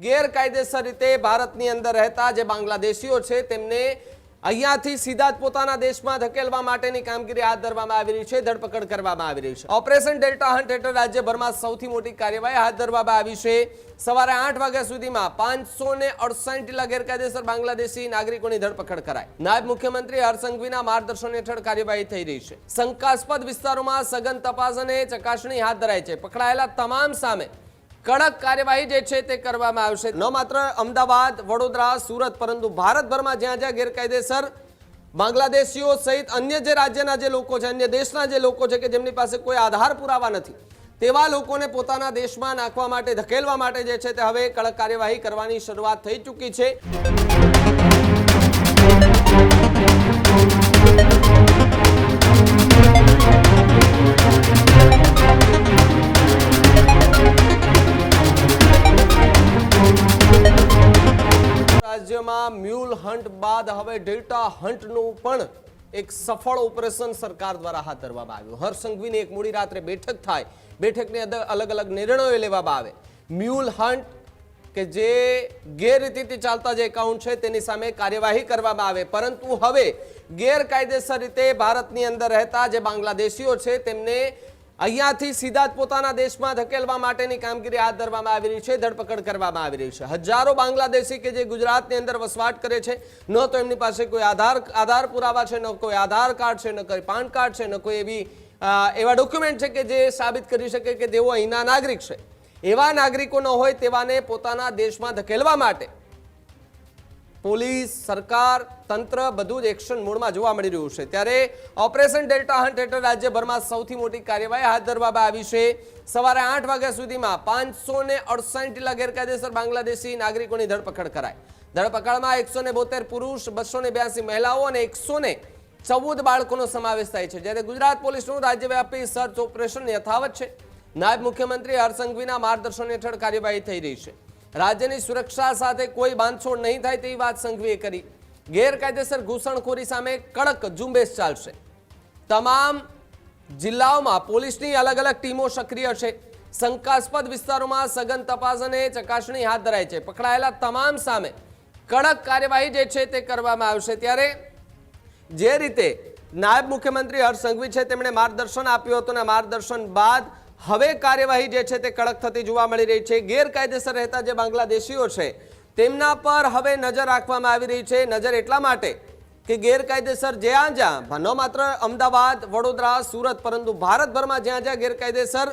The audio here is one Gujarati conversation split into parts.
ગેરકાયદેસર રીતે ભારતની અંદર રહેતા જે બાંગ્લાદેશીઓ છે તેમને અહીંયાથી સીધા જ પોતાના દેશમાં ધકેલવા માટેની કામગીરી હાથ ધરવામાં આવી રહી છે, ધરપકડ કરવામાં આવી રહી છે। ઓપરેશન ડેલ્ટા હન્ટ હેઠળ રાજ્યભરમાં સૌથી મોટી કાર્યવાહી હાથ ધરવામાં આવી છે। સવારે 8 વાગ્યા સુધીમાં 568 જેટલા ગેરકાયદેસર બાંગ્લાદેશી નાગરિકોની ધરપકડ કરાઈ। નાયબ મુખ્યમંત્રી હર્ષ સંઘવીના માર્ગદર્શન હેઠળ કાર્યવાહી થઈ રહી છે। શંકાસ્પદ વિસ્તારોમાં સઘન તપાસ અને ચકાસણી હાથ ધરાઈ છે। પકડાયેલા તમામ સામે કડક કાર્યવાહી જે છે તે કરવામાં આવશે। ન માત્ર અમદાવાદ, વડોદરા, સુરત પરંતુ ભારતભરમાં જ્યાં જ્યાં ગેરકાયદેસર બાંગ્લાદેશીઓ સહિત અન્ય જે રાજ્યના જે લોકો છે, અન્ય દેશના જે લોકો છે કે જેમની પાસે કોઈ આધાર પુરાવા નથી તેવા લોકોને પોતાના દેશમાં નાખવા માટે, ધકેલવા માટે જે છે તે હવે કડક કાર્યવાહી કરવાની શરૂઆત થઈ ચૂકી છે। રાજ્યમાં મ્યુલ હન્ટ બાદ હવે ડેલ્ટા હન્ટનું પણ એક સફળ ઓપરેશન સરકાર દ્વારા હાથ ધરવામાં આવ્યું। હર્ષ સંઘવીની એક મોડી રાત્રે બેઠક થાય, બેઠકની અંદર અલગ અલગ નિર્ણયો લેવામાં આવે। મ્યુલ હન્ટ કે જે ગેરરીતિથી ચાલતા જે એકાઉન્ટ છે તેની સામે કાર્યવાહી કરવામાં આવે, પરંતુ હવે ગેરકાયદેસર રીતે ભારતની અંદર રહેતા જે બાંગ્લાદેશીઓ છે તેમને અહીંયાથી સીધા જ પોતાના દેશમાં ધકેલવા માટેની કામગીરી હાથ ધરવામાં આવી રહી છે, ધરપકડ કરવામાં આવી રહી છે। હજારો બાંગ્લાદેશી કે જે ગુજરાતની અંદર વસવાટ કરે છે, ન તો એમની પાસે કોઈ આધાર પુરાવા છે, ન કોઈ આધાર કાર્ડ છે, ન કોઈ પાન કાર્ડ છે, ન કોઈ એવા ડોક્યુમેન્ટ છે કે જે સાબિત કરી શકે કે તેઓ અહીંના નાગરિક છે। એવા નાગરિકો ન હોય તેવાને પોતાના દેશમાં ધકેલવા માટે પોલીસ, સરકાર, તંત્ર બધું જ એક્શન મોડમાં જોવા મળી રહ્યું છે। ત્યારે ઓપરેશન ડેલ્ટા હન્ટ હેઠળ રાજ્યભરમાં સૌથી મોટી કાર્યવાહી હાથ ધરવામાં આવી છે। સવારે 8 વાગ્યા સુધીમાં 568 જેટલા ગેરકાયદેસર બાંગ્લાદેશી નાગરિકોની ધરપકડ કરાઈ। ધરપકડમાં 172 પુરુષ, 282 મહિલાઓ અને 114 બાળકોનો સમાવેશ થાય છે। જ્યારે ગુજરાત પોલીસનું રાજ્યવ્યાપી સર્ચ ઓપરેશન યથાવત છે। નાયબ મુખ્યમંત્રી હર્ષ સંઘવીના માર્ગદર્શન હેઠળ કાર્યવાહી થઈ રહી છે। રાજ્યની સુરક્ષા સાથે કોઈ બાંધછોડ નહીં થાય તેવી વાત સંઘવીએ કરી। ગેરકાયદેસર ઘૂસણખોરી સામે કડક ઝુંબેશ ચાલશે। તમામ જિલ્લાઓમાં પોલીસની અલગ અલગ ટીમો સક્રિય છે। શંકાસ્પદ વિસ્તારોમાં સઘન તપાસ અને ચકાસણી હાથ ધરાઈ છે। પકડાયેલા તમામ સામે કડક કાર્યવાહી જે છે તે કરવામાં આવશે। ત્યારે જે રીતે નાયબ મુખ્યમંત્રી હર્ષ સંઘવી છે તેમણે માર્ગદર્શન આપ્યું હતું અને માર્ગદર્શન બાદ હવે કાર્યવાહી જે છે તે કડક થતી જોવા મળી રહી છે। ગેરકાયદેસર રહેતા જે બાંગ્લાદેશીઓ છે તેમના પર હવે નજર રાખવામાં આવી રહી છે। નજર એટલા માટે કે ગેરકાયદેસર જ્યાં ન માત્ર અમદાવાદ, વડોદરા, સુરત પરંતુ ભારતભરમાં જ્યાં જ્યાં ગેરકાયદેસર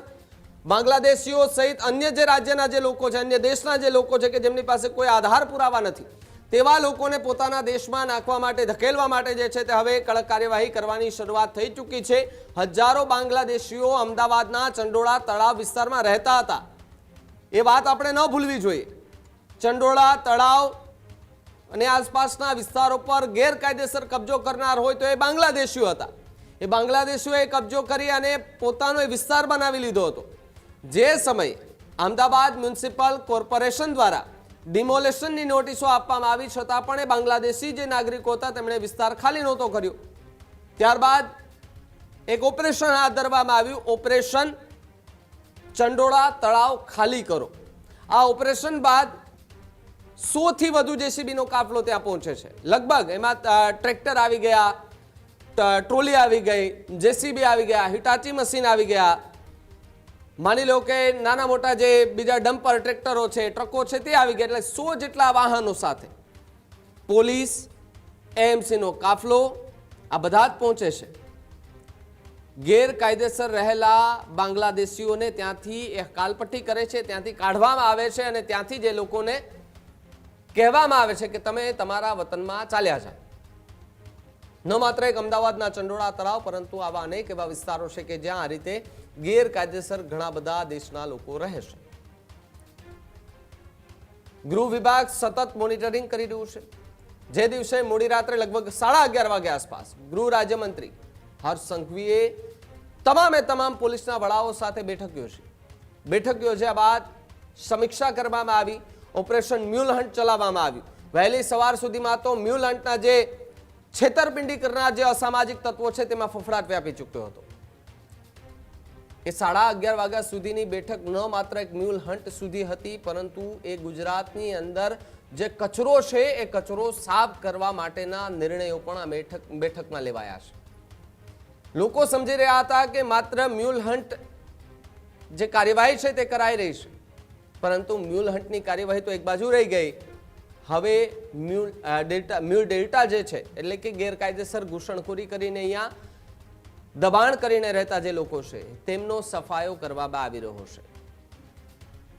બાંગ્લાદેશીઓ સહિત અન્ય જે રાજ્યના જે લોકો છે, અન્ય દેશના જે લોકો છે કે જેમની પાસે કોઈ આધાર પુરાવા નથી તેવા લોકોને પોતાના દેશમાં નાખવા માટે, ધકેલવા માટે જે છે તે હવે કડક કાર્યવાહી કરવાની શરૂઆત થઈ ચૂકી છે। હજારો બાંગ્લાદેશીઓ અમદાવાદના ચંડોળા તળાવ વિસ્તારમાં રહેતા હતા, એ વાત આપણે ન ભૂલવી જોઈએ। ચંડોળા તળાવ અને આસપાસના વિસ્તારો પર ગેરકાયદેસર કબજો કરનાર હોય તો એ બાંગ્લાદેશીઓ હતા। એ બાંગ્લાદેશીઓએ કબજો કરી અને પોતાનો એ વિસ્તાર બનાવી લીધો હતો। જે સમયે અમદાવાદ મ્યુનિસિપલ કોર્પોરેશન દ્વારા ડિમોલેશનની નોટિસો આપવામાં આવી છતાં પણ એ બાંગ્લાદેશી જે નાગરિકો હતા તેમણે વિસ્તાર ખાલી નહોતો કર્યો। ત્યારબાદ એક ઓપરેશન હાથ ધરવામાં આવ્યું, ઓપરેશન ચંડોળા તળાવ ખાલી કરો। આ ઓપરેશન બાદ 100 થી વધુ જેસીબીનો કાફલો ત્યાં પહોંચે છે। લગભગ એમાં ટ્રેક્ટર આવી ગયા, ટ્રોલી આવી ગઈ, જેસીબી આવી ગયા, હિટાચી મશીન આવી ગયા, માની લો કે નાના મોટા જે બીજા ડમ્પર ટ્રેક્ટરો છે, ટ્રકો છે તે આવી ગયા। એટલે 100 જેટલા વાહનો સાથે પોલીસ, એએમસીનો કાફલો આ બધા જ પહોંચે છે। ગેરકાયદેસર રહેલા બાંગ્લાદેશીઓને ત્યાંથી કાલપટ્ટી કરે છે, ત્યાંથી કાઢવામાં આવે છે અને ત્યાંથી જે લોકોને કહેવામાં આવે છે કે તમે તમારા વતનમાં ચાલ્યા જાઓ। ન માત્ર એક અમદાવાદના ચંડોળા તળાવ પરંતુ આવા અનેક એવા વિસ્તારો છે કે જ્યાં આ રીતે ગેરકાયદેસર ઘણા બધા દેશના લોકો રહે છે। ગૃહ વિભાગ સતત મોનિટરિંગ કરી રહ્યું છે। જે દિવસે મોડી રાત્રે લગભગ 11:30 વાગ્યા આસપાસ ગૃહ રાજ્યમંત્રી હર્ષ સંઘવીએ તમામ પોલીસના વડાઓ સાથે બેઠક યોજી। બેઠક યોજ્યા બાદ સમીક્ષા કરવામાં આવી। ઓપરેશન મ્યુલ હન્ટ ચલાવવામાં આવ્યું। વહેલી સવાર સુધીમાં તો મ્યુલ હન્ટના જે છેતરપિંડી કરનાર જે અસામાજિક તત્વો છે તેમાં ફફડાટ વ્યાપી ચૂક્યો હતો। કે 11:30 વાગ્યા સુધીની બેઠક ન માત્ર એક મ્યુલ હન્ટ સુધી હતી, પરંતુ એ ગુજરાતની અંદર જે કચરો છે એ કચરો સાફ કરવા માટેના નિર્ણયો પણ આ બેઠકમાં લેવાયા છે. લોકો સમજી રહ્યા હતા કે માત્ર મ્યુલ હન્ટ જે કાર્યવાહી છે તે કરાઈ રહી છે, પરંતુ મ્યુલ હન્ટની કાર્યવાહી તો એક બાજુ રહી ગઈ. હવે મ્યુલ ડેલ્ટા જે છે એટલે કે ગેરકાયદેસર ઘૂસણખોરી કરીને અહીંયા દબાણ કરીને રહેતા જે લોકો છે તેમનો સફાયો કરવામાં આવી રહ્યો છે.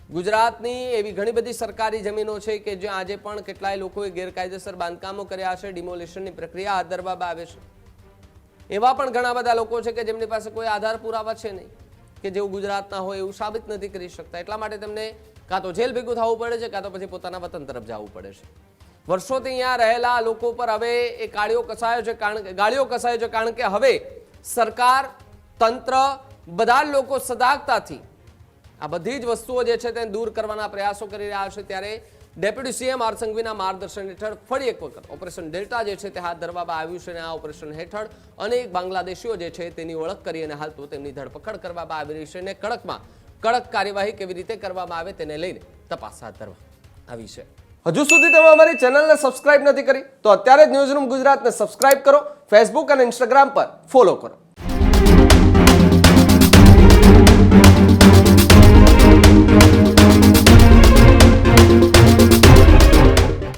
ગુજરાતની એવી ઘણી બધી સરકારી જમીનો છે કે જ્યાં આજે પણ કેટલાય લોકોએ ગેરકાયદેસર બાંધકામો કર્યા છે, ડિમોલિશનની પ્રક્રિયા હાથ ધરવામાં આવે છે. એવા પણ ઘણા બધા લોકો છે કે જેમની પાસે કોઈ આધાર પુરાવા છે નહીં, કે જેઓ ગુજરાતના હોય એવું સાબિત નથી કરી શકતા. એટલા માટે તેમને કાં તો જેલ ભેગું થવું પડે છે, કાં તો પછી પોતાના વતન તરફ જવું પડે છે. વર્ષોથી અહીંયા રહેલા લોકો પર હવે એ ગાળીઓ કસાયો છે, કારણ કે હવે સરકાર, તંત્ર, બધા લોકો સજાગતાથી આ બધી જ વસ્તુઓ જે છે તેને દૂર કરવાના પ્રયાસો કરી રહ્યા છે. ત્યારે ડેપ્યુટી સીએમ હર્ષ સંઘવીના માર્ગદર્શન હેઠળ ફરી એક વખત ઓપરેશન ડેલ્ટા જે છે તે હાથ ધરવામાં આવ્યું છે અને આ ઓપરેશન હેઠળ અનેક બાંગ્લાદેશીઓ જે છે તેની ઓળખ કરી અને હાલ તો તેમની ધરપકડ કરવામાં આવી રહી છે અને કડકમાં કડક કાર્યવાહી કેવી રીતે કરવામાં આવે તેને લઈને તપાસ હાથ ધરવામાં આવી છે. હજુ સુધી તમે અમારી ચેનલને સબસ્ક્રાઇબ નથી કરી તો અત્યારે જ ન્યૂઝરૂમ ગુજરાતને સબસ્ક્રાઇબ કરો, ફેસબુક અને ઇન્સ્ટાગ્રામ પર ફોલો કરો.